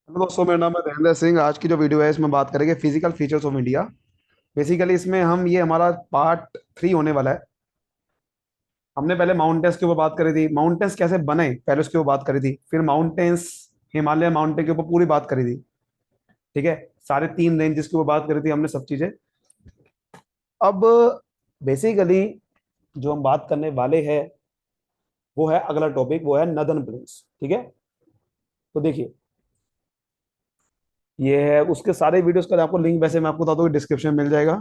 Hello दोस्तों, मेरा नाम है धैर्येंद्र सिंह। आज की जो वीडियो है इसमें बात करेंगे physical features of India. Basically इसमें हम ये हमारा पार्ट 3 होने वाला है। हमने पहले माउंटेन्स के ऊपर बात करी थी, माउंटेन्स कैसे बने पहले उसके ऊपर बात करी थी, फिर माउंटेन्स हिमालय माउंटेन के ऊपर पूरी बात करी थी। ठीक है, सारे 3 रेंजेस के ऊपर बात करी थी हमने सब चीजें। अब बेसिकली जो हम बात करने वाले हैं वो है अगला टॉपिक, वो है नदर्न प्लेन्स। ठीक है, तो देखिए ये है उसके सारे वीडियोस का आपको लिंक वैसे मैं आपको बता दूं डिस्क्रिप्शन में मिल जाएगा।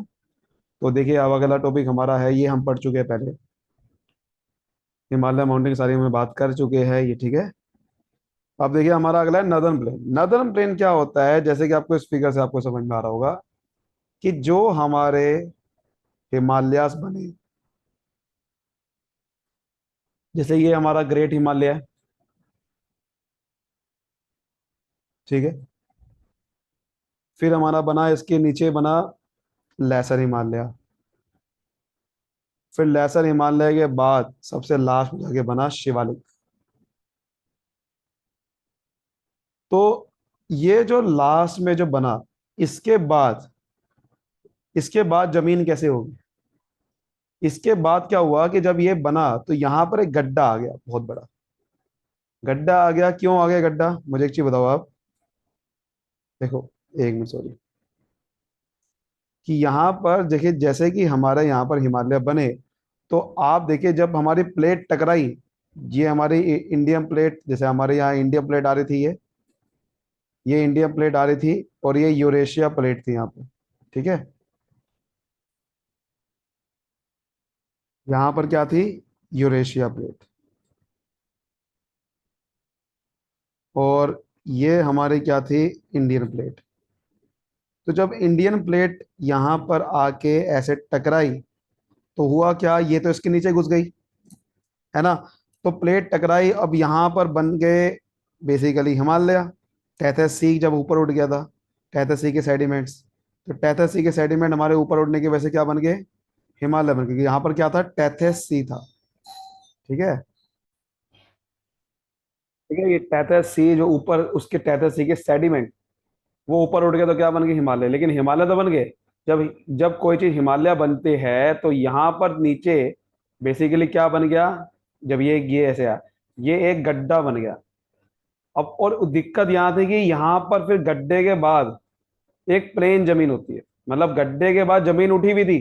तो देखिए अब अगला टॉपिक हमारा है, ये हम पढ़ चुके हैं पहले, हिमालय माउंटेन की सारी में बात कर चुके हैं ये। ठीक है, अब देखिए हमारा अगला है नदर्न प्लेन। नदर्न प्लेन क्या होता है, जैसे कि आपको इस फिगर से आपको समझ में आ रहा होगा कि जो हमारे हिमालयास बने, जैसे ये हमारा ग्रेट हिमालय है। ठीक है, फिर हमारा बना इसके नीचे बना लेसर हिमालय, फिर लेसर हिमालय के बाद सबसे लास्ट में जाके बना शिवालिक। तो ये जो लास्ट में जो बना, इसके बाद इसके बाद जमीन कैसे होगी। इसके बाद क्या हुआ कि जब ये बना तो यहां पर एक गड्ढा आ गया, बहुत बड़ा गड्ढा आ गया। क्यों आ गया गड्ढा, मुझे एक चीज बताओ आप। देखो, एक मिनट सॉरी, कि यहाँ पर देखिए जैसे कि हमारे यहाँ पर हिमालय बने, तो आप देखिए जब हमारी प्लेट टकराई, ये हमारी इंडियन प्लेट, जैसे हमारे यहाँ इंडियन प्लेट आ रही थी, ये इंडियन प्लेट आ रही थी और ये यूरेशिया प्लेट थी यहाँ पे। ठीक है, यहाँ पर क्या थी, यूरेशिया प्लेट, और ये हमारी क्या थी, इंडियन प्लेट। तो जब इंडियन प्लेट यहाँ पर आके ऐसे टकराई तो हुआ क्या, ये तो इसके नीचे घुस गई, है ना। तो प्लेट टकराई, अब यहाँ पर बन गए बेसिकली हिमालय। टैथस सी जब ऊपर उठ गया था, टैथस सी के सेडिमेंट्स, तो टैथस सी के सेडिमेंट हमारे ऊपर उठने की वजह से क्या बन गए, हिमालय बन गए। यहाँ पर क्या था, टैथस सी था। ठीक है, ठीक है, ये टैथस सी जो ऊपर उसके टैथस सी के सेडिमेंट वो ऊपर उठ गए तो क्या बन गए, हिमालय। लेकिन हिमालय तो बन गए, जब जब कोई चीज हिमालय बनते हैं तो यहाँ पर नीचे बेसिकली क्या बन गया, जब ये ऐसे आया, ये एक गड्ढा बन गया। अब और दिक्कत यहाँ थी कि यहाँ पर फिर गड्ढे के बाद एक प्लेन जमीन होती है, मतलब गड्ढे के बाद जमीन उठी भी थी।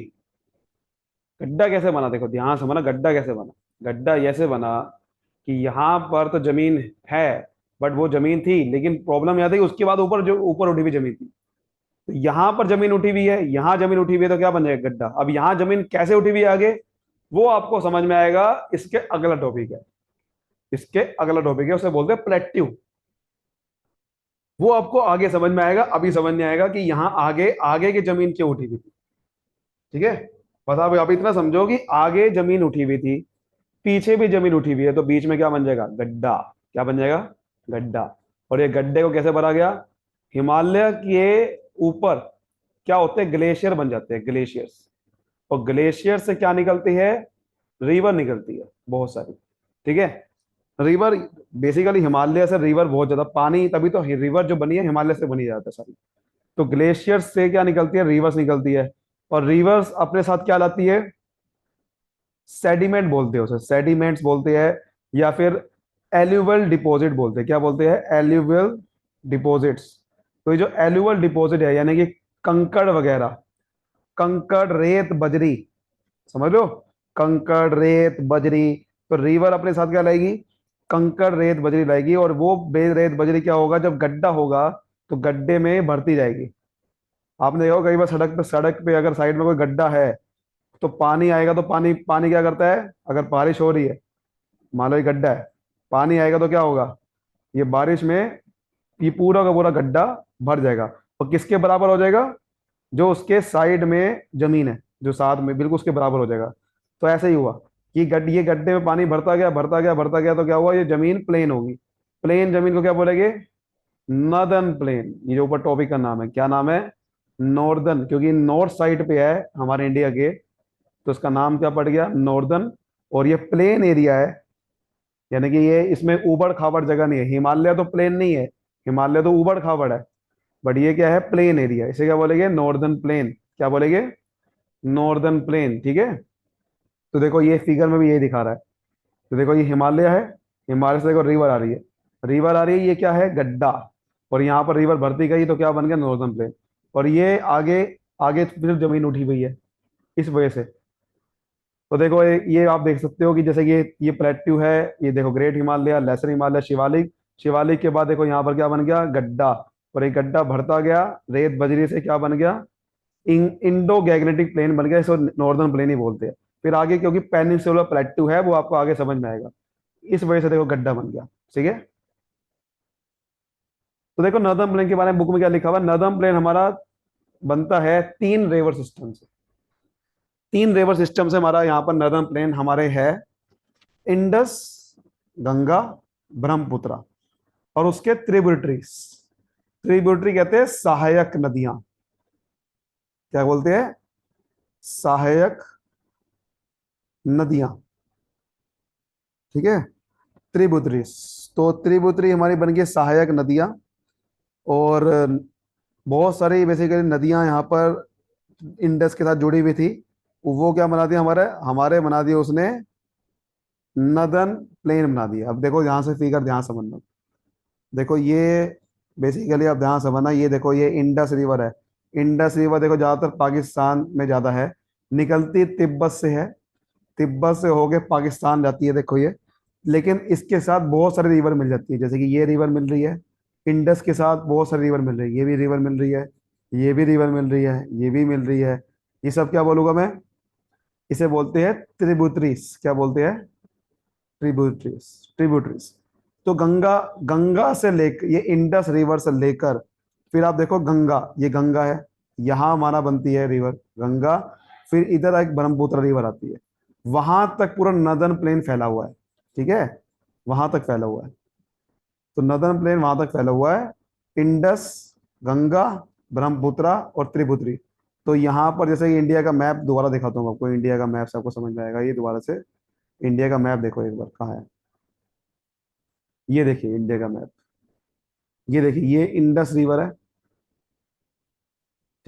गड्ढा कैसे बना, देखो ध्यान से बना, गड्ढा कैसे बना। गड्ढा ऐसे बना कि यहाँ पर तो जमीन है, बट वो जमीन थी, लेकिन प्रॉब्लम यह थी कि उसके बाद ऊपर जो ऊपर उठी हुई जमीन थी। तो यहाँ पर जमीन उठी हुई है, यहाँ जमीन उठी हुई है, तो क्या बन जाएगा, गड्ढा। अब यहाँ जमीन कैसे उठी हुई है आगे, वो आपको समझ में आएगा, इसके अगला टॉपिक है। इसके अगला टॉपिक है, उसे बोलते हैं प्लेट्यू। वो आपको आगे समझ में आएगा, अभी समझ नहीं आएगा कि यहाँ आगे आगे की जमीन क्यों उठी हुई थी। ठीक है, बस आप अभी इतना समझो कि आगे जमीन उठी हुई थी, पीछे भी जमीन उठी हुई है, तो बीच में क्या बन जाएगा, गड्ढा। क्या बन जाएगा, गड्ढा। और ये गड्ढे को कैसे भरा गया, हिमालय के ऊपर क्या होते हैं, ग्लेशियर बन जाते हैं, ग्लेशियर्स। और ग्लेशियर से क्या निकलती है, रिवर निकलती है बहुत सारी। ठीक है, रिवर, बेसिकली हिमालय से रिवर बहुत ज्यादा पानी, तभी तो रिवर जो बनी है हिमालय से बनी जाता है सारी। तो ग्लेशियर से क्या निकलती है, रिवर्स निकलती है। और रिवर्स अपने साथ क्या लाती है, सेडिमेंट बोलते हैं उसे, सेडिमेंट्स बोलते हैं, या फिर एल्यूवल डिपॉजिट बोलते हैं। क्या बोलते हैं, एल्यूवल डिपॉजिट्स। तो ये जो एल्यूवल डिपॉजिट है, यानी कि कंकड़ वगैरह, कंकड़ रेत बजरी, समझ लो, कंकड़ रेत बजरी। तो रिवर अपने साथ क्या लाएगी, कंकड़ रेत बजरी लाएगी, और वो रेत बजरी क्या होगा, जब गड्ढा होगा तो गड्ढे में भरती जाएगी। आपने देखा होगा कई बार सड़क पे अगर साइड में कोई गड्ढा है तो पानी आएगा, तो पानी पानी क्या करता है, अगर बारिश हो रही है, मान लो ये गड्ढा है, पानी आएगा तो क्या होगा, ये बारिश में ये पूरा का पूरा गड्ढा भर जाएगा। और किसके बराबर हो जाएगा, जो उसके साइड में जमीन है, जो साथ में बिल्कुल उसके बराबर हो जाएगा। तो ऐसे ही हुआ कि ये गड्ढे में पानी भरता गया भरता गया भरता गया, तो क्या हुआ, ये जमीन प्लेन होगी। प्लेन जमीन को क्या बोलेंगे, नदर्न प्लेन। ये जो ऊपर टॉपिक का नाम है, क्या नाम है, नॉर्दर्न, क्योंकि नॉर्थ साइड पे है हमारे इंडिया के, तो इसका नाम क्या पड़ गया, नॉर्दर्न। और ये प्लेन एरिया है, यानी कि ये इसमें ऊबड़ खाबड़ जगह नहीं है, हिमालय तो प्लेन नहीं है, हिमालय तो ऊबड़ खाबड़ है, बट ये क्या है, प्लेन एरिया, इसे क्या बोलेंगे, नॉर्दर्न प्लेन। क्या बोलेंगे, नॉर्दर्न प्लेन, ठीक है। तो देखो ये फिगर में भी यही दिखा रहा है। तो देखो ये हिमालय है, हिमालय से देखो रिवर आ रही है, रिवर आ रही है, ये क्या है, गड्ढा। और यहाँ पर रिवर भरती गई तो क्या बन गया, नॉर्दर्न प्लेन। और ये आगे, आगे फिर जमीन उठी हुई है इस वजह से। तो देखो ये आप देख सकते हो कि जैसे ये प्लेट्यू है, ये देखो ग्रेट हिमालय, लेसर हिमालय, शिवालिक, शिवालिक के बाद देखो यहाँ पर क्या बन गया, गड्ढा। और एक गड्ढा भरता गया रेत बजरी से, क्या बन गया, इंडो गैंगनेटिक प्लेन बन गया, इसको नॉर्दर्न प्लेन ही बोलते हैं। फिर आगे क्योंकि पेनिनसुलर प्लेट्यू है, वो आपको आगे समझ में आएगा, इस वजह से देखो गड्ढा बन गया, ठीक है। तो देखो नर्दर्न प्लेन के बारे में बुक में क्या लिखा हुआ है, नर्दर्न प्लेन हमारा बनता है तीन रिवर सिस्टम से। तीन रिवर सिस्टम से हमारा यहाँ पर नर्दर्न प्लेन हमारे है, इंडस, गंगा, ब्रह्मपुत्र, और उसके ट्रिब्यूटरीज। ट्रिब्यूटरी कहते हैं सहायक नदियां, क्या बोलते हैं, सहायक नदियां, ठीक है, त्रिपुत्री। तो त्रिपुत्री हमारी बन गई सहायक नदियां। और बहुत सारी बेसिकली नदियां यहाँ पर इंडस के साथ जुड़ी हुई थी, वो क्या बना दिया, हमारे हमारे बना दिया उसने नदन प्लेन बना दिया। अब देखो यहाँ से फिगर ध्यान से समझना, देखो ये बेसिकली आप ध्यान से समझना, ये देखो ये इंडस रिवर है। इंडस रिवर देखो ज्यादातर पाकिस्तान में ज्यादा है, निकलती तिब्बत से है, तिब्बत से होके पाकिस्तान जाती है, देखो ये। लेकिन इसके साथ बहुत सारी रिवर मिल जाती है, जैसे कि ये रिवर मिल रही है, इंडस के साथ बहुत सारी रिवर मिल रही है, ये भी रिवर मिल रही है, ये भी रिवर मिल रही है, ये भी मिल रही है। ये सब क्या बोलूंगा मैं, इसे बोलते हैं ट्रिब्यूटरीज। क्या बोलते हैं, ट्रिब्यूटरीज, ट्रिब्यूटरीज। तो गंगा, गंगा से लेकर ये इंडस रिवर से लेकर, फिर आप देखो गंगा, ये गंगा है, यहां हमारा बनती है रिवर गंगा। फिर इधर एक ब्रह्मपुत्र रिवर आती है, वहां तक पूरा नदर्न प्लेन फैला हुआ है, ठीक है, वहां तक फैला हुआ है। तो नदर्न प्लेन वहां तक फैला हुआ है, इंडस, गंगा, ब्रह्मपुत्र और त्रिपुत्री। तो यहाँ पर जैसे कि इंडिया का मैप दोबारा दिखाता हूँ आपको, इंडिया का मैप से आपको समझ में आएगा ये दोबारा से। इंडिया का मैप देखो एक बार, कहाँ है, ये देखिए इंडिया का मैप, ये देखिए ये इंडस रिवर है,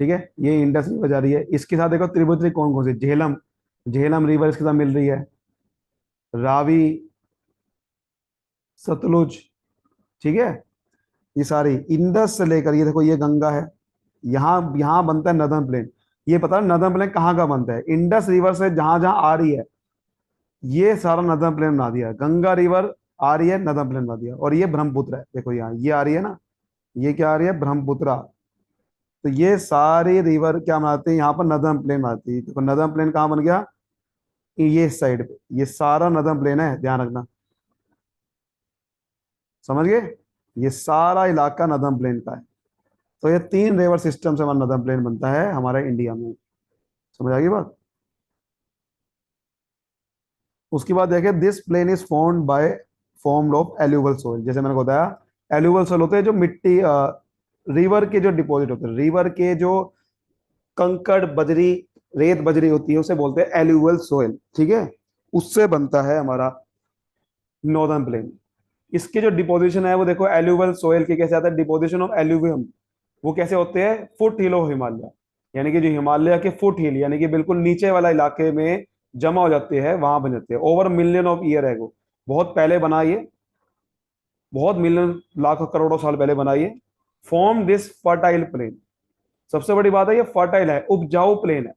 ठीक है, ये इंडस रिवर जा रही है, इसके साथ देखो त्रिपुत्री कौन कौन सी, झेलम, झेलम रिवर इसके साथ मिल रही है, रावी, सतलुज, ठीक है। ये सारी इंडस से लेकर, ये देखो ये गंगा है, यहाँ यहाँ बनता है नदर्न प्लेन। ये पता है नदर्न प्लेन कहाँ का बनता है, इंडस रिवर से जहां जहां आ रही है, ये सारा नदर्न प्लेन बना दिया। गंगा रिवर आ रही है, नदर्न प्लेन बना दिया। और ये ब्रह्मपुत्र है, देखो यहाँ ये आ रही है ना, ये क्या आ रही है, ब्रह्मपुत्र। तो ये सारे रिवर क्या बनाते हैं, यहाँ पर नदर्न प्लेन बनाती है। देखो नदर्न प्लेन कहाँ बन गया, ये साइड पे, ये सारा नदर्न प्लेन है, ध्यान रखना, समझ गए, ये सारा इलाका नदर्न प्लेन का है। तो ये तीन रिवर सिस्टम से हमारा नदर्न प्लेन बनता है हमारे इंडिया में, समझ आ गई बात। उसके बाद देखें, this plain is formed by, formed of alluvial soil. जैसे मैंने बताया एल्यूवल सोइल होते हैं जो मिट्टी, रिवर के जो डिपॉजिट होते हैं, रिवर के जो कंकड़ बजरी, रेत बजरी होती है, उसे बोलते हैं एल्यूवल सोइल, ठीक है। उससे बनता है हमारा नॉर्दर्न प्लेन। इसके जो डिपोजिशन है वो देखो, एल्यूवल सोइल के कैसे आता है, डिपोजिशन ऑफ एल्यूवियम, वो कैसे होते हैं, फुट हिल ऑफ हिमालय, यानी कि जो हिमालय के फुट हिल, यानी कि बिल्कुल नीचे वाला इलाके में जमा हो जाते हैं, वहां बन जाते हैं। ओवर मिलियन ऑफ ईयर है वो, बहुत पहले बना ये, बहुत मिलियन लाख करोड़ों साल पहले बना ये। फॉर्म दिस फर्टाइल प्लेन, सबसे बड़ी बात है ये फर्टाइल है, उपजाऊ प्लेन है।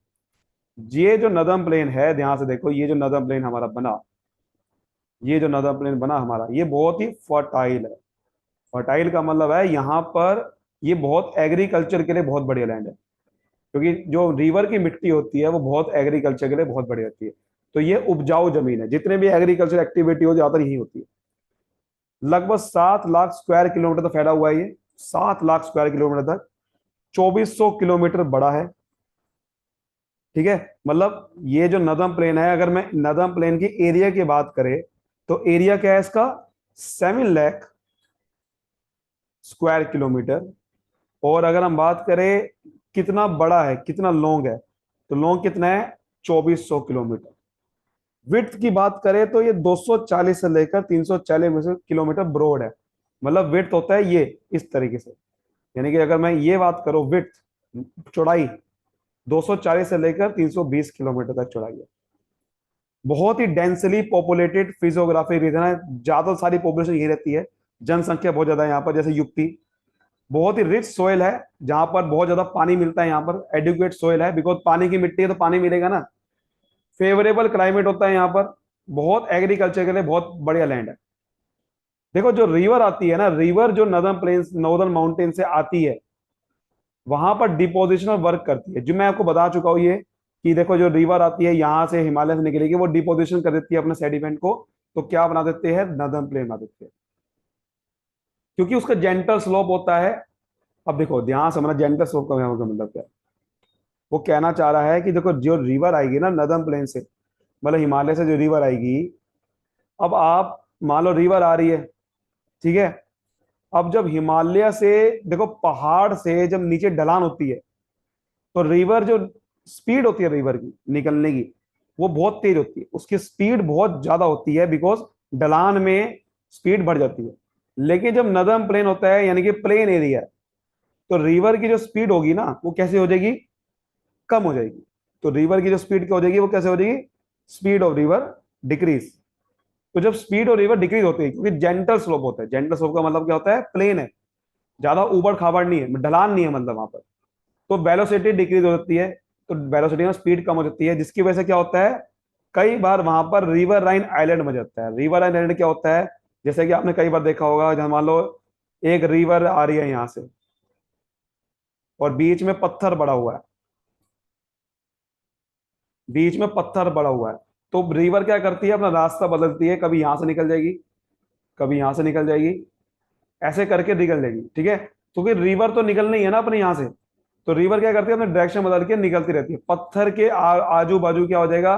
ये जो नदर्न प्लेन है, ध्यान से देखो, ये जो नदर्न प्लेन हमारा बना, ये जो नदर्न प्लेन बना हमारा, ये बहुत ही फर्टाइल है। फर्टाइल का मतलब है यहाँ पर ये बहुत एग्रीकल्चर के लिए बहुत बढ़िया लैंड है, क्योंकि जो रिवर की मिट्टी होती है वो बहुत एग्रीकल्चर के लिए बहुत बढ़िया होती है। तो ये उपजाऊ जमीन है, जितने भी एग्रीकल्चर एक्टिविटी हो ज्यादातर यही होती है। लगभग 7 लाख स्क्वायर किलोमीटर तक फैला हुआ है ये, 7 लाख स्क्वायर किलोमीटर तक, 2400 किलोमीटर बड़ा है, ठीक है। मतलब ये जो नदर्न प्लेन है, अगर मैं नदर्न प्लेन की एरिया की बात करें, तो एरिया क्या है इसका, 7 लाख स्क्वायर किलोमीटर। और अगर हम बात करें कितना बड़ा है, कितना लॉन्ग है, तो लॉन्ग कितना है, 2400 किलोमीटर। विड्थ की बात करें तो ये 240 से लेकर 340 किलोमीटर ब्रॉड है, मतलब विड्थ होता है ये इस तरीके से, यानी कि अगर मैं ये बात करूं विड्थ, चौड़ाई 240 से लेकर 320 किलोमीटर तक चौड़ाई है। बहुत ही डेंसली पॉपुलेटेड फिजियोग्राफी रीजन है, ज्यादा सारी पॉपुलेशन यही रहती है, जनसंख्या बहुत ज्यादा है यहाँ पर। जैसे यूपी, बहुत ही रिच सोइल है, जहां पर बहुत ज्यादा पानी मिलता है, यहाँ पर एडुकेट सोइल है, बिकॉज पानी की मिट्टी है तो पानी मिलेगा ना। फेवरेबल क्लाइमेट होता है यहाँ पर, बहुत एग्रीकल्चर के लिए बहुत बढ़िया लैंड है। देखो जो रिवर आती है ना, रिवर जो नदर्न प्लेन्स नॉर्दर्न माउंटेन से आती है, वहां पर डिपोजिशनल वर्क करती है, जो मैं आपको बता चुका हूं ये, कि देखो जो रिवर आती है यहां से हिमालय से निकलेगी, वो डिपोजिशन कर देती है अपने सेडिमेंट को, तो क्या बना देते हैं, नदर्न प्लेन बना देते हैं, क्योंकि उसका जेंटल स्लोप होता है। अब देखो ध्यान से, मतलब जेंटल स्लोप का मतलब क्या है, वो कहना चाह रहा है कि देखो जो रिवर आएगी ना नदर्न प्लेन से, मतलब हिमालय से जो रिवर आएगी, अब आप मान लो रिवर आ रही है, ठीक है, अब जब हिमालय से, देखो पहाड़ से जब नीचे ढलान होती है, तो रिवर जो स्पीड होती है रिवर की निकलने की, वो बहुत तेज होती है, उसकी स्पीड बहुत ज्यादा होती है, बिकॉज ढलान में स्पीड बढ़ जाती है। लेकिन जब नदर्न प्लेन होता है, यानी कि प्लेन एरिया, तो रिवर की जो स्पीड होगी ना, वो कैसे हो जाएगी, कम हो जाएगी। तो रिवर की जो स्पीड क्या हो जाएगी, वो कैसे हो जाएगी, स्पीड ऑफ रिवर डिक्रीज। तो जब स्पीड ऑफ रिवर डिक्रीज होती है, क्योंकि जेंटल स्लोप होता है, जेंटल स्लोप का मतलब क्या होता है, प्लेन है, ज्यादा ऊबड़ खाबड़ नहीं है, ढलान नहीं है मतलब वहां पर, तो वेलोसिटी डिक्रीज हो जाती है, तो वेलोसिटी में स्पीड कम हो जाती है, जिसकी वजह से क्या होता है, कई बार वहां पर रिवर राइन आइलैंड बन जाता है। रिवर राइन आइलैंड क्या होता है, जैसे कि आपने कई बार देखा होगा, जहां मान लो एक रिवर आ रही है यहां से, और बीच में पत्थर पड़ा हुआ है, बीच में पत्थर पड़ा हुआ है, तो रिवर क्या करती है, अपना रास्ता बदलती है, कभी यहां से निकल जाएगी, कभी यहां से निकल जाएगी, ऐसे करके निकल जाएगी, ठीक है। क्योंकि रिवर तो निकलनी है ना अपने यहां से, तो रिवर क्या करती है, अपने डायरेक्शन बदल के निकलती रहती है, पत्थर के आजू बाजू क्या हो जाएगा,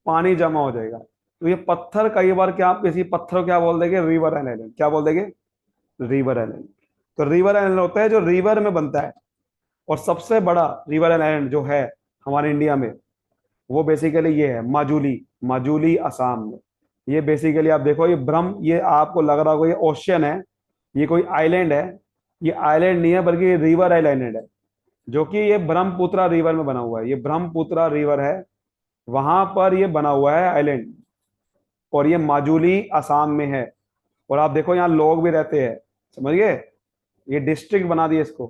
पानी जमा हो जाएगा। तो ये पत्थर कई बार क्या, आप किसी पत्थर को क्या बोल देंगे, रिवर आइलैंड, क्या बोल देंगे, रिवर आइलैंड। तो रिवर आइलैंड होता है जो रिवर में बनता है। और सबसे बड़ा रिवर आइलैंड जो है हमारे इंडिया में, वो बेसिकली ये है माजुली, माजुली असम में। ये बेसिकली आप देखो, ये ब्रह्म, ये आपको लग रहा होगा ये ओशियन है, ये कोई आइलैंड है, ये आइलैंड नहीं है बल्कि ये रिवर आइलैंड है, जो कि ये ब्रह्मपुत्रा रिवर में बना हुआ है, ये ब्रह्मपुत्रा रिवर है, वहां पर ये बना हुआ है आइलैंड, और ये माजुली असम में है। और आप देखो यहाँ लोग भी रहते हैं, समझ गए, ये डिस्ट्रिक्ट बना दिया इसको।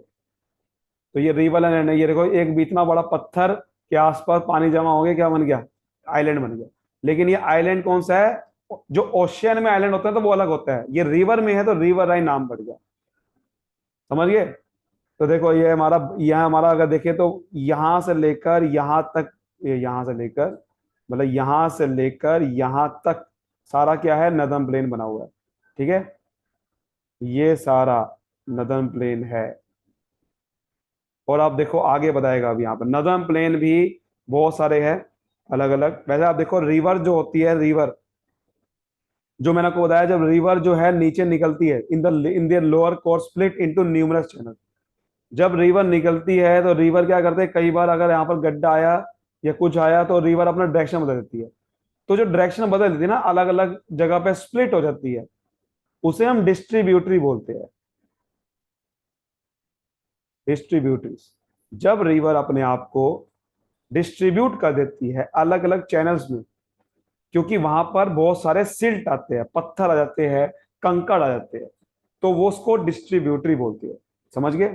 तो ये रिवर आइलैंड है, ये देखो एक भी इतना बड़ा पत्थर के आसपास पानी जमा हो गया, क्या बन गया, आइलैंड बन गया। लेकिन ये आइलैंड कौन सा है, जो ओशियन में आइलैंड होता है तो वो अलग होता है, ये रिवर में है तो रिवर राइन नाम पड़ गया, समझ गए। तो देखो ये हमारा, यह हमारा अगर देखें तो यहां से लेकर यहां तक, ये यहां से लेकर, मतलब यहां से लेकर यहां तक सारा क्या है, नदर्न प्लेन बना हुआ है, ठीक है, ये सारा नदर्न प्लेन है। और आप देखो आगे बताएगा, अभी यहाँ पर नदर्न प्लेन भी बहुत सारे हैं अलग अलग। वैसे आप देखो रिवर जो होती है, रिवर जो मैंने आपको बताया, जब रिवर जो है नीचे निकलती है, in the lower course split into numerous channel. जब रिवर निकलती है तो रिवर क्या करते हैं, कई बार अगर यहाँ पर गड्ढा आया या कुछ आया, तो रिवर अपना डायरेक्शन बदल देती है। तो जो डायरेक्शन बदल देती है ना, अलग अलग जगह पे स्प्लिट हो जाती है, उसे हम डिस्ट्रीब्यूटरी बोलते हैं, डिस्ट्रीब्यूटरीज। जब रिवर अपने आप को डिस्ट्रीब्यूट कर देती है अलग अलग चैनल्स में, क्योंकि वहां पर बहुत सारे सिल्ट आते हैं, पत्थर आ जाते हैं, कंकड़ आ जाते हैं, तो वो उसको डिस्ट्रीब्यूटरी बोलती है, समझ गए।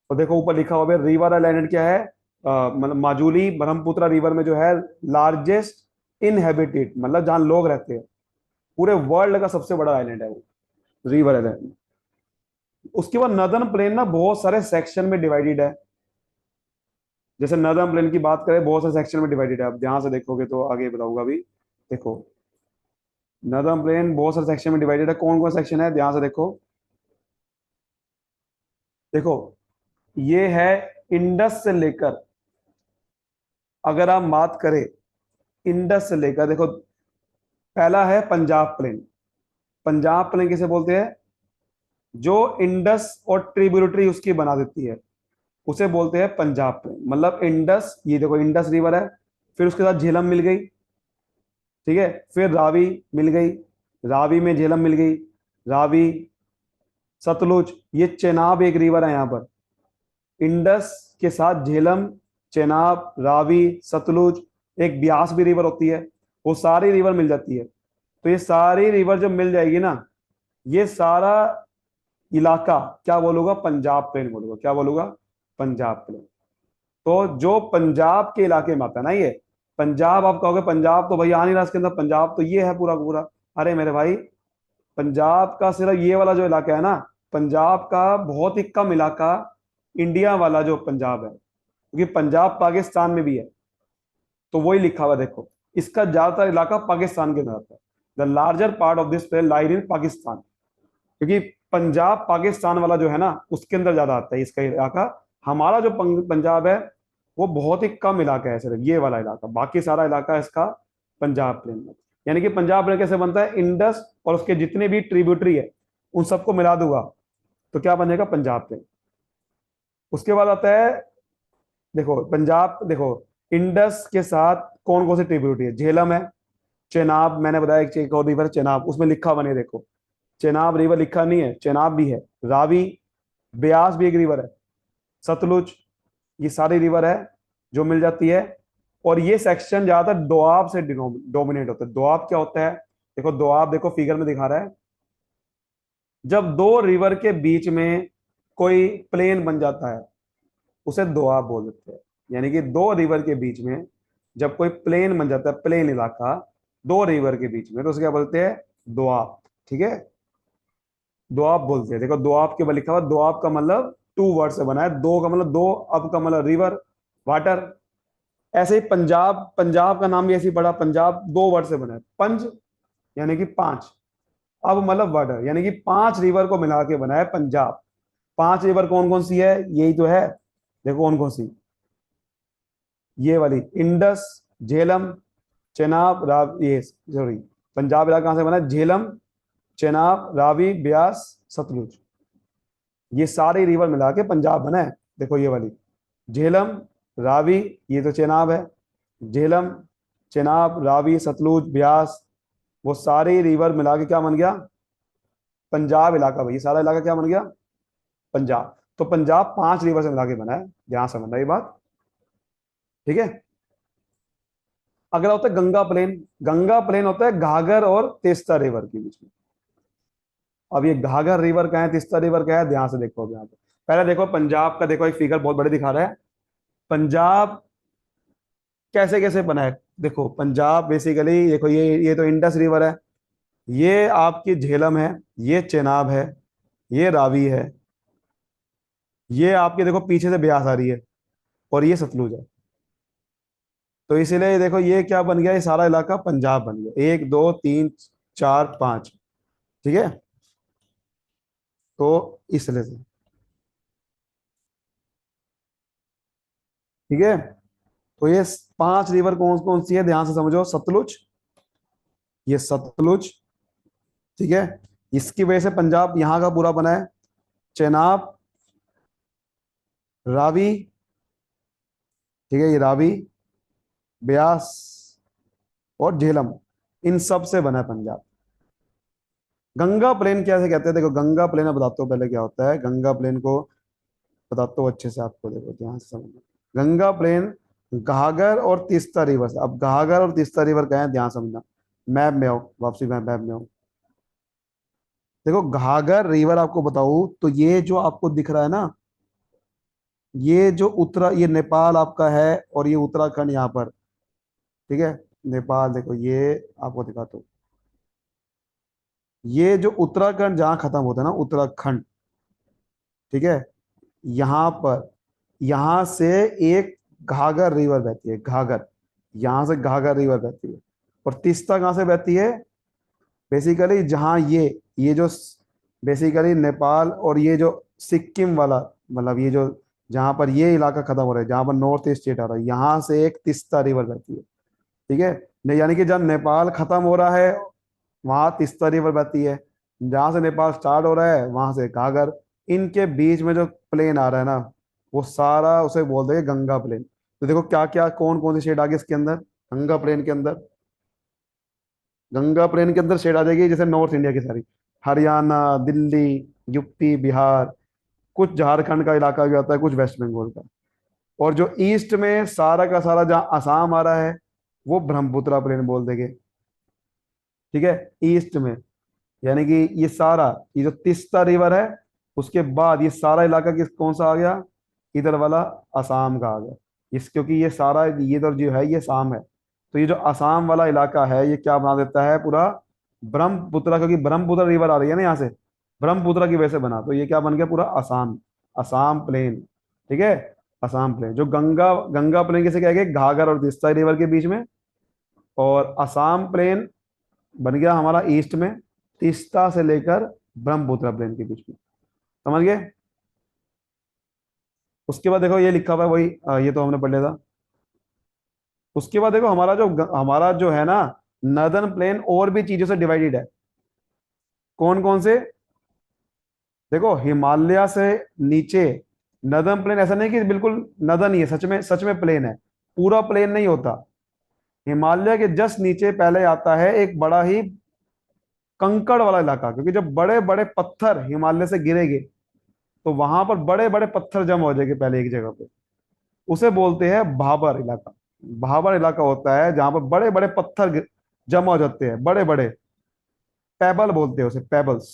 तो देखो ऊपर लिखा हुआ है रिवर आइलैंड क्या है, मतलब माजुली ब्रह्मपुत्र रिवर में जो है लार्जेस्ट इनहेबिटेड, मतलब जहां लोग रहते हैं, पूरे वर्ल्ड का सबसे बड़ा आइलैंड है वो, रिवर आइलैंड। उसके बाद नदर्न प्लेन ना बहुत सारे सेक्शन में डिवाइडेड है। जैसे नदर्न प्लेन की बात करें, बहुत सारे सेक्शन में डिवाइडेड है, आप ध्यान से देखोगे तो आगे बताऊंगा अभी। देखो नदर्न प्लेन बहुत सारे सेक्शन में डिवाइडेड है, कौन कौन सेक्शन है, ध्यान से देखो। देखो ये है इंडस से लेकर, अगर आप बात करें इंडस से लेकर, देखो पहला है पंजाब प्लेन। पंजाब प्लेन किसे बोलते हैं, जो इंडस और ट्रिब्यूटरी उसकी बना देती है, उसे बोलते हैं पंजाब प्लेन। मतलब इंडस, ये देखो इंडस रिवर है, फिर उसके साथ झेलम मिल गई, ठीक है, फिर रावी मिल गई, रावी में झेलम मिल गई, रावी, सतलुज, ये चेनाब एक रिवर है यहाँ पर। इंडस के साथ झेलम, चेनाब, रावी, सतलुज, एक ब्यास भी रिवर होती है, वो सारी रिवर मिल जाती है। तो ये सारी रिवर जब मिल जाएगी ना, ये सारा इलाका क्या बोलूंगा, पंजाब प्लेन बोलूंगा। क्या बोलूंगा, पंजाब प्लेन। तो जो पंजाब के इलाके में आता है ना ये, पंजाब आप कहोगे पंजाब तो भाई आ नहीं रहा इसके अंदर, पंजाब तो ये है पूरा पूरा। अरे मेरे भाई, पंजाब का सिर्फ ये वाला जो इलाका है ना, पंजाब का बहुत ही कम इलाका इंडिया वाला जो पंजाब है, क्योंकि पंजाब पाकिस्तान में भी है। तो वही लिखा हुआ है, देखो इसका ज्यादातर इलाका पाकिस्तान के अंदर आता है। The larger part of this plain lied in Pakistan, क्योंकि पंजाब पाकिस्तान वाला जो है ना, उसके अंदर ज्यादा आता है इसका इलाका। हमारा जो पंजाब है, वो बहुत ही कम इलाका है, सिर्फ ये वाला इलाका, बाकी सारा इलाका इसका पंजाब प्लेन में। यानी कि पंजाब प्लेन कैसे बनता है, इंडस और उसके जितने भी ट्रिब्यूटरी है उन सबको मिला दूंगा तो क्या बनेगा, पंजाब प्लेन। उसके बाद आता है, देखो पंजाब, देखो इंडस के साथ कौन कौन सी ट्रिब्यूटरी है, झेलम है, चेनाब, मैंने बताया एक और रिवर चेनाब, उसमें लिखा हुआ नहीं, देखो चेनाब रिवर लिखा नहीं है, चेनाब भी है। रावी, ब्यास भी एक रिवर है, सतलुज, ये सारी रिवर है जो मिल जाती है। और ये सेक्शन ज्यादातर दोआब से डोमिनेट होता है। दोआब क्या होता है, देखो दोआब, देखो फिगर में दिखा रहा है, जब दो रिवर के बीच में कोई प्लेन बन जाता है उसे दोआब बोल देते हैं। यानी कि दो रिवर के बीच में जब कोई प्लेन बन जाता है, प्लेन इलाका दो रिवर के बीच में, तो उसे क्या बोलते हैं, दोआब। ठीक है, दोआब बोलते हैं। देखो दोआब के ऊपर लिखा हुआ, दोआब का मतलब टू वर्ड से बना है, दो का मतलब दो, अब का मतलब रिवर, वाटर। ऐसे ही पंजाब, पंजाब का नाम भी ऐसे ही पड़ा, पंजाब दो वर्ड से बना है, पंज यानी कि पांच, अब मतलब वाटर, यानी कि पांच रिवर को मिला के बना है पंजाब। पांच रिवर कौन कौन सी है, यही तो है, देखो कौन कौन सी, ये वाली इंडस, झेलम, चेनाब, ये सॉरी, पंजाब इलाका कहां से बना है, झेलम, चेनाब, रावी, ब्यास, सतलुज, ये सारे रिवर मिला के पंजाब बना है। देखो ये वाली झेलम, रावी, ये तो चेनाब है, झेलम, चेनाब, रावी, सतलुज, ब्यास, वो सारे रिवर मिला के क्या बन गया, पंजाब इलाका। भाई सारा इलाका क्या बन गया, पंजाब। तो पंजाब पांच रिवर से मिला के बना है, ध्यान से समझना ये बात। ठीक है, अगला होता है गंगा प्लेन। गंगा प्लेन होता है घाघर और तेस्ता रिवर के बीच में। अब ये घाघर रिवर का है, तेस्ता रिवर का है, ध्यान से देखो। अब यहाँ पे पहले देखो पंजाब का, देखो एक फिगर बहुत बड़े दिखा रहा है, पंजाब कैसे कैसे बना है। देखो पंजाब बेसिकली, देखो ये तो इंडस रिवर है, ये आपकी झेलम है, ये चेनाब है, ये रावी है, ये आपके देखो पीछे से ब्यास आ रही है, और ये सतलुज है। तो इसीलिए देखो ये क्या बन गया, ये सारा इलाका पंजाब बन गया, एक दो तीन चार पांच। ठीक है, तो इसलिए से, ठीक है, तो ये पांच रिवर कौन कौन सी है, ध्यान से समझो। सतलुज, ये सतलुज, ठीक है, इसकी वजह से पंजाब यहां का पूरा बना है। चेनाब, रावी, ठीक है, ये रावी, ब्यास और झेलम, इन सब से बना है पंजाब। गंगा प्लेन कैसे कहते हैं, देखो गंगा प्लेन मैं बताता हूँ पहले क्या होता है, गंगा प्लेन को बताता हूँ अच्छे से आपको, देखो ध्यान से समझना। गंगा प्लेन घाघर और तीस्ता रिवर से, अब घाघर और तीस्ता रिवर क्या है, ध्यान समझना। मैप में आओ, वापसी मैप में आओ। देखो घाघर रिवर आपको बताऊं तो ये जो आपको दिख रहा है ना, ये जो उत्तरा, ये नेपाल आपका है, और ये उत्तराखंड यहाँ पर। ठीक है, नेपाल, देखो ये आपको दिखाता हूँ, ये जो उत्तराखंड जहाँ खत्म होता है ना, उत्तराखंड, ठीक है, यहाँ पर, यहाँ से एक घाघर रिवर बहती है, घाघर, यहाँ से घाघर रिवर बहती है। और तीस्ता कहाँ से बहती है, बेसिकली जहाँ ये जो बेसिकली नेपाल और ये जो सिक्किम वाला, मतलब ये जो जहाँ पर ये इलाका खत्म हो रहा है, जहाँ पर नॉर्थ ईस्ट स्टेट आ रहा है, यहाँ से एक तीस्ता रिवर बहती है। ठीक है, यानी कि जब नेपाल खत्म हो रहा है वहां तीस्ता रिवर बहती है, जहां से नेपाल स्टार्ट हो रहा है वहां से घाघर, इनके बीच में जो प्लेन आ रहा है ना, वो सारा उसे बोलते हैं गंगा प्लेन। तो देखो क्या क्या कौन कौन सी शेड आ गई इसके अंदर, गंगा प्लेन के अंदर, गंगा प्लेन के अंदर शेड आ जाएगी जैसे नॉर्थ इंडिया की सारी। हरियाणा, दिल्ली, यूपी, बिहार, कुछ झारखंड का इलाका भी आता है, कुछ वेस्ट बंगाल का। और जो ईस्ट में सारा का सारा जहाँ असम आ रहा है, वो ब्रह्मपुत्र प्लेन बोल देंगे। ठीक है, ईस्ट में, यानी कि ये सारा, ये जो तीस्ता रिवर है, उसके बाद ये सारा इलाका किस कौन सा आ गया, इधर वाला असम का आ गया। इस क्योंकि ये सारा, ये इधर जो है ये असम है, तो ये जो असम वाला इलाका है ये क्या बना देता है पूरा, ब्रह्मपुत्र, क्योंकि ब्रह्मपुत्र रिवर आ रही है ना यहाँ से, ब्रह्मपुत्र की वजह से बना, तो ये क्या बन गया पूरा असम, असम प्लेन। ठीक है, असम प्लेन, जो गंगा गंगा प्लेन किसे कहेंगे, घाघर और तीस्ता रिवर के बीच में। और असम प्लेन बन गया हमारा ईस्ट में, तीस्ता से लेकर ब्रह्मपुत्र प्लेन के बीच में। समझ गए। उसके बाद देखो ये लिखा हुआ है वही, ये तो हमने पढ़ लिया था। उसके बाद देखो हमारा जो है ना, नर्दर्न प्लेन और भी चीजों से डिवाइडेड है। कौन कौन से, देखो हिमालय से नीचे नर्दर्न प्लेन, ऐसा नहीं कि बिल्कुल नर्दर्न ही है, सच में प्लेन है, पूरा प्लेन नहीं होता। हिमालय के जस्ट नीचे पहले आता है एक बड़ा ही कंकड़ वाला इलाका, क्योंकि जब बड़े बड़े पत्थर हिमालय से गिरेंगे तो वहां पर बड़े बड़े पत्थर जमा हो जाएंगे पहले एक जगह पे, उसे बोलते हैं भाबर इलाका। भाबर इलाका होता है जहां पर बड़े बड़े पत्थर जमा हो जाते हैं, बड़े बड़े, पेबल बोलते हैं उसे, पेबल्स।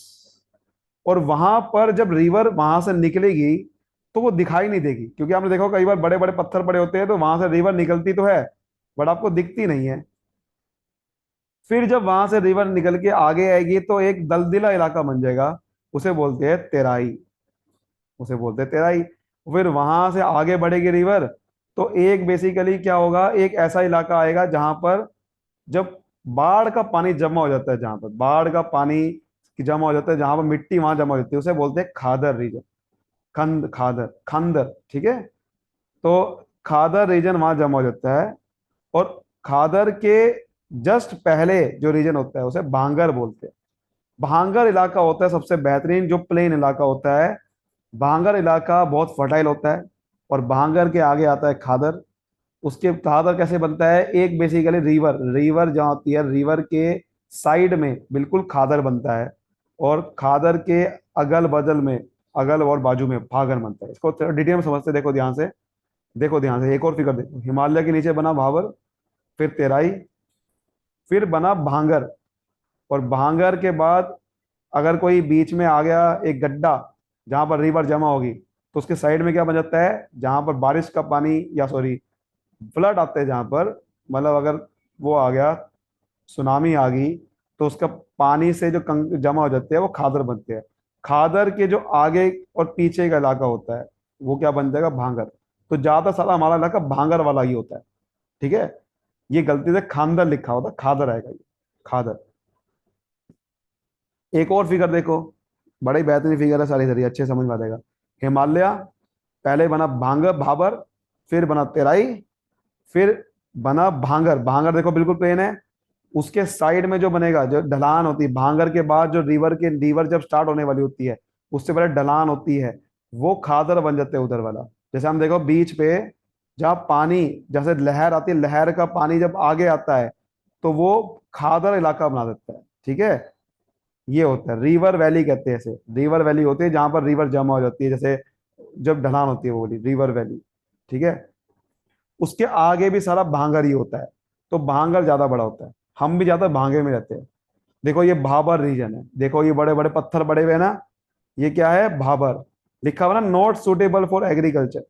और वहां पर जब रिवर वहां से निकलेगी तो वो दिखाई नहीं देगी, क्योंकि आपने देखो कई बार बड़े बड़े पत्थर पड़े होते हैं तो वहां से रिवर निकलती तो है, बट आपको दिखती नहीं है। फिर जब वहां से रिवर निकल के आगे आएगी तो एक दलदला इलाका बन जाएगा, उसे बोलते हैं तेराई, उसे बोलते हैं तेराई। फिर वहां से आगे बढ़ेगी रिवर, तो एक बेसिकली क्या होगा, एक ऐसा इलाका आएगा जहां पर जब बाढ़ का पानी जमा हो जाता है, जहां पर बाढ़ का पानी जमा हो जाता है, जहां पर मिट्टी वहां जमा हो जाती है, उसे बोलते हैं खादर रीजन, खादर खंदर। ठीक है, तो खादर रीजन वहां जमा हो जाता है। और खादर के जस्ट पहले जो रीजन होता है उसे भांगर बोलते हैं। भांगर इलाका होता है सबसे बेहतरीन जो प्लेन इलाका होता है। भांगर इलाका बहुत फर्टाइल होता है। और भांगर के आगे आता है खादर। उसके खादर कैसे बनता है, एक बेसिकली रिवर रिवर जहाँ होती है, रिवर के साइड में बिल्कुल खादर बनता है। और खादर के अगल बगल में, अगल और बाजू में भागर बनता है। इसको डिटेल में समझते हैं, देखो ध्यान से, देखो ध्यान से, एक और फिगर देखो, हिमालय के नीचे बना भावर, फिर तेराई, फिर बना भांगर। और भांगर के बाद अगर कोई बीच में आ गया एक गड्ढा जहां पर रिवर जमा होगी, तो उसके साइड में क्या बन जाता है, जहां पर बारिश का पानी, या सॉरी फ्लड आते हैं जहां पर, मतलब अगर वो आ गया, सुनामी आ गई, तो उसका पानी से जो जमा हो जाते हैं वो खादर बनते हैं। खादर के जो आगे और पीछे का इलाका होता है वो क्या बन जाएगा, भांगर। तो ज्यादा सारा हमारा इलाका भांगर वाला ही होता है। ठीक है, ये गलती से खानदर लिखा होता, खादर आएगा ये, खादर। एक और फिगर देखो, बड़ी बेहतरीन फिगर है, सारी सारी अच्छे समझ में आ जाएगा। हिमालय, पहले बना भांगर भाबर, फिर बना तेराई, फिर बना भांगर। भांगर देखो बिल्कुल प्लेन है, उसके साइड में जो बनेगा, जो ढलान होती है भांगर के बाद, जो रिवर जब स्टार्ट होने वाली होती है उससे पहले ढलान होती है, वो खादर बन जाते हैं उधर वाला। जैसे हम देखो बीच पे जहाँ पानी, जैसे लहर आती है, लहर का पानी जब आगे आता है तो वो खादर इलाका बना देता है। ठीक है, ये होता है रिवर वैली कहते हैं इसे, रिवर वैली होती है जहां पर रिवर जमा हो जाती है, जैसे जब ढलान होती है वो वाली रिवर वैली। ठीक है, उसके आगे भी सारा भांगर ही होता है, तो भांगर ज्यादा बड़ा होता है, हम भी ज्यादा भांगे में रहते हैं। देखो ये भाबर रीजन है, देखो ये बड़े बड़े पत्थर पड़े हुए हैं ना, ये क्या है, भाबर। लिखा हुआ ना, नॉट सुटेबल फॉर एग्रीकल्चर।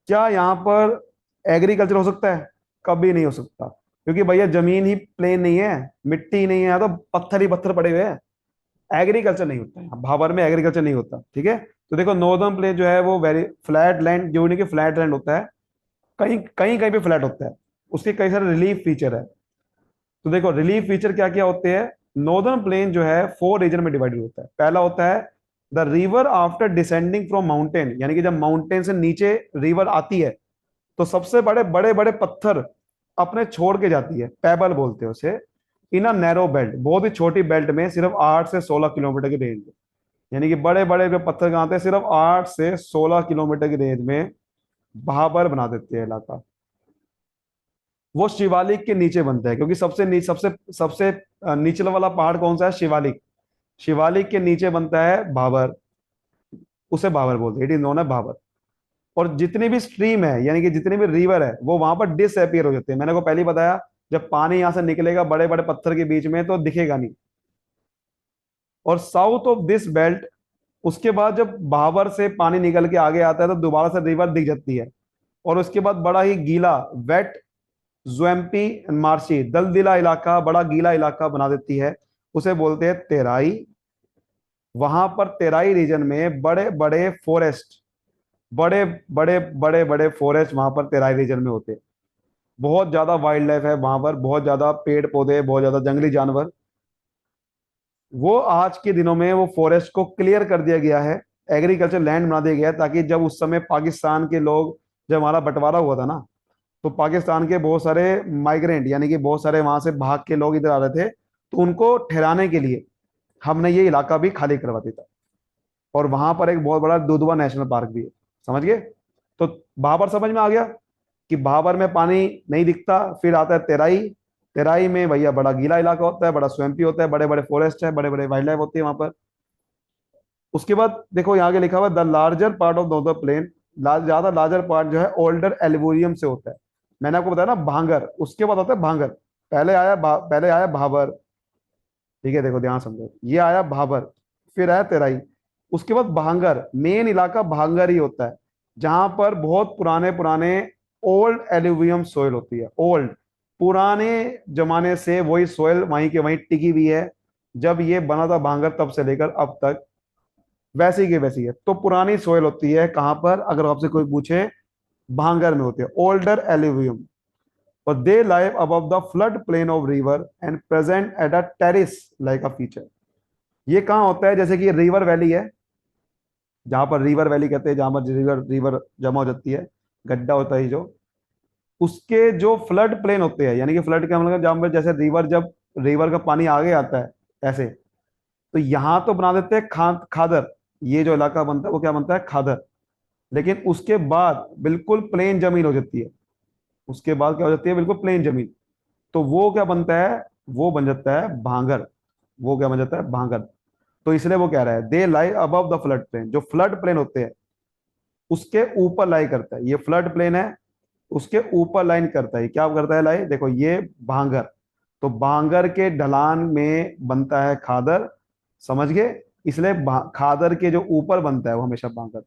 क्या यहाँ पर एग्रीकल्चर हो सकता है, कभी नहीं हो सकता, क्योंकि भैया जमीन ही प्लेन नहीं है, मिट्टी नहीं है, तो पत्थर ही पत्थर पड़े हुए हैं, एग्रीकल्चर नहीं होता है भाबर में, एग्रीकल्चर नहीं होता। ठीक है, तो देखो नॉर्दर्न प्लेन जो है वो वेरी फ्लैट लैंड, जो नहीं कि फ्लैट लैंड होता है, कहीं कहीं कहीं पे फ्लैट होता है, उसके कई सारे रिलीफ फीचर है। तो देखो रिलीफ फीचर क्या क्या होते हैं, नॉर्दर्न प्लेन जो है 4 रीजन में डिवाइडेड होता है। पहला होता है the river after descending from mountain, यानी कि जब माउंटेन से नीचे रिवर आती है तो सबसे बड़े बड़े बड़े पत्थर अपने छोड़ के जाती है, पेबल बोलते हैं उसे, इन अ नैरो बेल्ट, बहुत ही छोटी बेल्ट में, सिर्फ 8 से 16 किलोमीटर की रेंज में। यानी कि बड़े बड़े जो पत्थर कहाँ आते हैं, सिर्फ 8 से 16 किलोमीटर की रेंज में बहाबर बना देते हैं इलाका। वो शिवालिक के नीचे बनता है, क्योंकि सबसे सबसे निचला वाला पहाड़ कौन सा है, शिवालिक। शिवालिक के नीचे बनता है भाबर, उसे भाबर बोलते हैं, इट इज नोन है भाबर। और जितनी भी स्ट्रीम है यानी कि जितनी भी रिवर है वो वहां पर डिसअपियर हो जाते हैं। मैंने को पहले ही बताया, जब पानी यहां से निकलेगा बड़े बड़े पत्थर के बीच में तो दिखेगा नहीं। और साउथ ऑफ दिस बेल्ट, उसके बाद जब भाबर से पानी निकल के आगे आता है तो दोबारा से रिवर दिख जाती है। और उसके बाद बड़ा ही गीला, वेट, ज्वेम्पी, मार्शी, दलदला इलाका, बड़ा गीला इलाका बना देती है, उसे बोलते हैं तेराई। वहां पर तेराई रीजन में बड़े बड़े फॉरेस्ट, बड़े बड़े बड़े फॉरेस्ट वहां पर तेराई रीजन में होते हैं। बहुत ज्यादा वाइल्ड लाइफ है वहां पर, बहुत ज्यादा पेड़ पौधे, बहुत ज्यादा जंगली जानवर। वो आज के दिनों में वो फॉरेस्ट को क्लियर कर दिया गया है, एग्रीकल्चर लैंड बना दिया गया है, ताकि जब उस समय पाकिस्तान के लोग, जब हमारा बंटवारा हुआ था ना, तो पाकिस्तान के बहुत सारे माइग्रेंट यानी कि बहुत सारे वहां से भाग के लोग इधर आ रहे थे, तो उनको ठहराने के लिए हमने ये इलाका भी खाली करवा दिया था। और वहां पर एक बहुत बड़ा दुधवा नेशनल पार्क भी है। समझ गए? तो भाबर समझ में आ गया कि भाबर में पानी नहीं दिखता। फिर आता है तेराई। तेराई में भैया बड़ा गीला इलाका होता है, बड़ा स्वैम्पी होता है, बड़े बड़े फॉरेस्ट है, बड़े बड़े वाइल्ड लाइफ होती है वहां पर। उसके बाद देखो यहाँ के लिखा हुआ the larger part of the plain, ज्यादा लार्जर पार्ट जो है ओल्डर एल्यूवियम से होता है। मैंने आपको बताया ना भांगर, उसके बाद आता है भांगर। पहले आया भाबर। ठीक है, देखो ध्यान समझो, ये आया भाबर, फिर आया तेराई, उसके बाद भांगर। मेन इलाका भांगर ही होता है, जहां पर बहुत पुराने पुराने ओल्ड एल्यूवियम सोइल होती है। ओल्ड, पुराने जमाने से वही सोइल वहीं के वहीं टिकी हुई है। जब ये बना था भांगर तब से लेकर अब तक वैसी की वैसी है। तो पुरानी सोइल होती है कहां पर, अगर आपसे कोई पूछे, भांगर में होती है, ओल्डर एल्यूवियम। और they live above the flood plain of river and present at a terrace like a feature. ये कहाँ होता है, जैसे कि रिवर वैली है, जहां पर रिवर वैली कहते हैं, जहां पर रिवर रिवर जमा हो जाती है, गड्ढा होता है जो, उसके जो फ्लड प्लेन होते हैं, यानी कि फ्लड का मतलब जहां पर जैसे रिवर, जब रिवर का पानी आगे आता है ऐसे, तो यहां तो बना देते हैं खादर। ये जो इलाका बनता है वो क्या बनता है, खादर। लेकिन उसके बाद बिल्कुल प्लेन जमीन हो जाती है। उसके बाद क्या हो जाती है, बिल्कुल प्लेन जमीन। तो वो क्या बनता है, वो बन जाता है भांगर। वो क्या बन जाता है, भांगर। तो इसलिए वो कह रहा है दे लाई अबव द फ्लड प्लेन, जो फ्लड प्लेन होते हैं उसके ऊपर लाई करता है। ये फ्लड प्लेन है, उसके ऊपर लाइन करता है। क्या करता है लाई, देखो ये भांगर। तो भांगर के ढलान में बनता है खादर। समझ गए? इसलिए खादर के जो ऊपर बनता है वो हमेशा भांगर।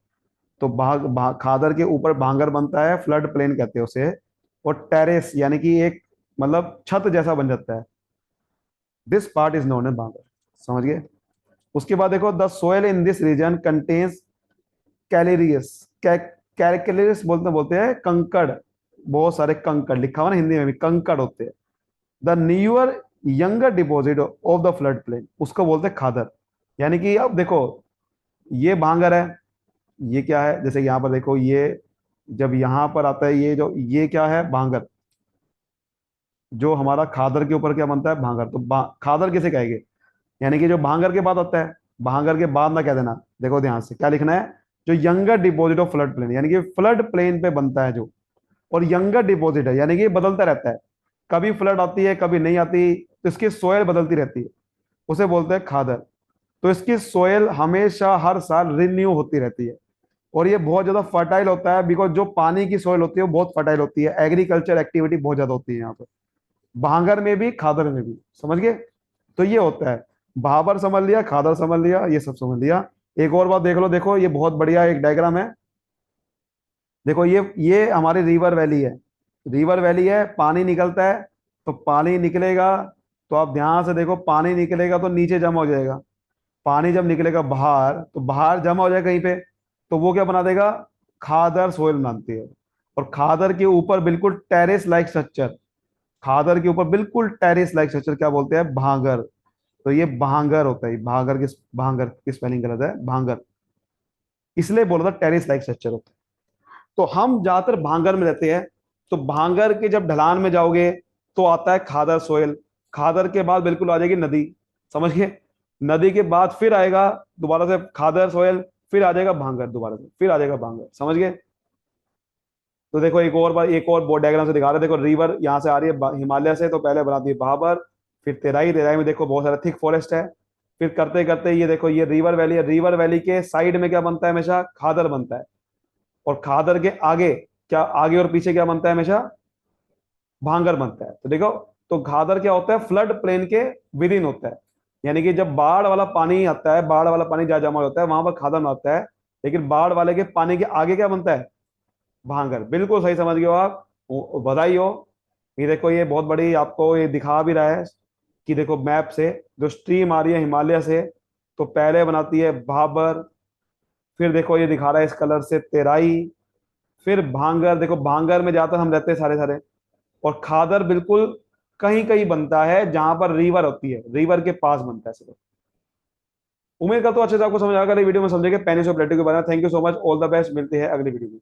तो खादर के ऊपर भांगर बनता है, फ्लड प्लेन कहते हैं उसे। और टेरेस यानी कि एक, मतलब छत जैसा बन जाता है। This part is known as Bhangar. समझ गए? उसके बाद देखो the soil in this region contains calcareous, calcareous बोलते बोलते हैं कंकड़। बहुत सारे कंकड़, लिखा हुआ ना हिंदी में भी, कंकड़ होते हैं। The newer younger deposit of the flood plane, उसको बोलते हैं खादर। यानी कि अब देखो, ये भांगर है, ये क्या है, जैसे यहाँ पर देखो ये, जब यहाँ पर आता है ये जो, ये क्या है, भांगर। जो हमारा खादर के ऊपर क्या बनता है, भांगर। तो खादर किसे कहेंगे, यानी कि जो भांगर के बाद आता है, भांगर के बाद ना कह देना। देखो ध्यान से क्या लिखना है, जो younger deposit of flood plain, यानी कि फ्लड प्लेन पे बनता है जो। और यंगर डिपॉजिट है यानी कि ये बदलता रहता है, कभी फ्लड आती है कभी नहीं आती, तो इसकी सोयल बदलती रहती है, उसे बोलते हैं खादर। तो इसकी सोयल हमेशा हर साल रिन्यू होती रहती है। और ये बहुत ज्यादा फर्टाइल होता है, बिकॉज जो पानी की सोयल होती है वो बहुत फर्टाइल होती है, एग्रीकल्चर एक्टिविटी बहुत ज्यादा होती है यहाँ पर, भांगर में भी खादर में भी। समझ गए? तो ये होता है, भाबर समझ लिया, खादर समझ लिया, ये सब समझ लिया। एक और बात देख लो, देखो ये बहुत बढ़िया एक डायग्राम है। देखो ये हमारी रिवर वैली है, रिवर वैली है, पानी निकलता है। तो पानी निकलेगा, तो आप ध्यान से देखो, पानी निकलेगा तो नीचे जमा हो जाएगा। पानी जब निकलेगा बाहर तो बाहर जमा हो जाएगा कहीं पे, तो वो क्या बना देगा, खादर सोइल बनाती है। और खादर के ऊपर बिल्कुल टेरेस लाइक स्ट्रक्चर, खादर के ऊपर बिल्कुल टेरेस लाइक स्ट्रक्चर क्या बोलते हैं, भांगर। तो ये भांगर होता है, भांगर की स्पेलिंग गलत है, भांगर। इसलिए बोला था टेरेस लाइक स्ट्रक्चर होता है। तो हम ज्यादातर भांगर में रहते हैं। तो भांगर के जब ढलान में जाओगे तो आता है खादर सोयल। खादर के बाद बिल्कुल आ जाएगी नदी। समझ गए? नदी के बाद फिर आएगा दोबारा से खादर सोयल, फिर आ जाएगा भांगर, दोबारा से फिर आ जाएगा भांगर। समझ गए? तो देखो एक और बार, एक और बोर्ड डायग्राम से दिखा रहे हैं। देखो रिवर यहाँ से आ रही है हिमालय से, तो पहले बनाती है भाबर, फिर तेराई। तेराई में देखो बहुत सारा थिक फॉरेस्ट है। फिर करते करते ये देखो, ये रिवर वैली है, रिवर वैली के साइड में क्या बनता है हमेशा, खादर बनता है। और खादर के आगे क्या, आगे और पीछे क्या बनता है हमेशा, भांगर बनता है। तो देखो, तो घाघर क्या होता है, फ्लड प्लेन के विद इन होता है। यानी कि जब बाढ़ वाला पानी आता है, बाढ़ वाला पानी जहाँ जमा होता है वहां पर खादर में आता है, लेकिन बाढ़ वाले के पानी के आगे क्या बनता है, भांगर। बिल्कुल सही समझ गए हो आप, बधाई हो। ये देखो, ये बहुत बड़ी आपको ये दिखा भी रहा है कि देखो मैप से, जो स्ट्रीम आ रही है हिमालय से, तो पहले बनाती है भाबर, फिर देखो ये दिखा रहा है इस कलर से तेराई, फिर भांगर। देखो भांगर में ज्यादातर हम रहते हैं सारे सारे। और खादर बिल्कुल कहीं कहीं बनता है जहां पर रिवर होती है, रिवर के पास बनता है सिर्फ। उम्मीद करता हूँ अच्छे से आपको समझ आएगा, वीडियो में समझेंगे पेनिस ऑफ प्लेटो के बारे में। Thank you so much, all the best, मिलते हैं अगली वीडियो में।